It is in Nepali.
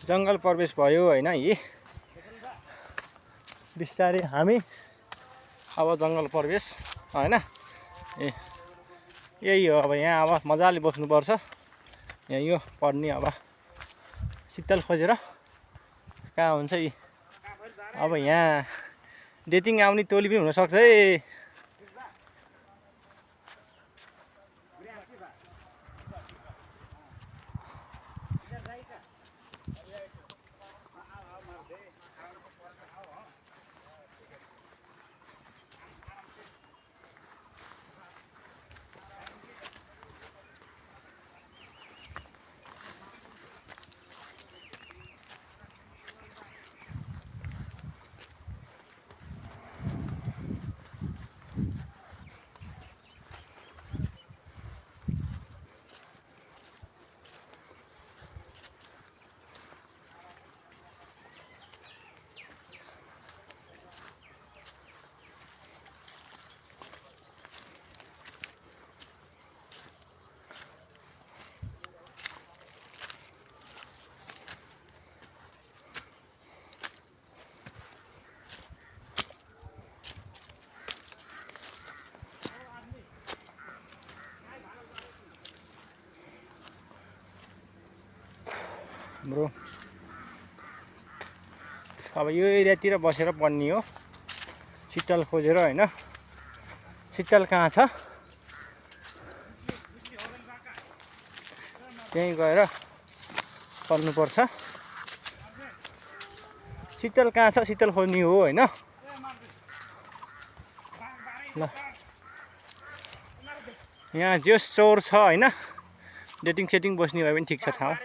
जङ्गल प्रवेश भयो होइन यी बिस्तारै हामी अब जङ्गल प्रवेश होइन यही हो अब यहाँ अब मजाले बस्नुपर्छ यहाँ यो पढ्ने अब शीतल खोजेर कहाँ हुन्छ यी अब यहाँ डेटिङ आउने टोली पनि हुनसक्छ है ब्रो अब यो एरियातिर बसेर पढ्ने हो शीतल खोजेर होइन शीतल कहाँ छ त्यहीँ गएर पढ्नुपर्छ शीतल कहाँ छ शीतल खोज्ने हो होइन ल यहाँ जोस चौर छ होइन डेटिङ सेटिङ बस्ने भए पनि ठिक छ ठाउँ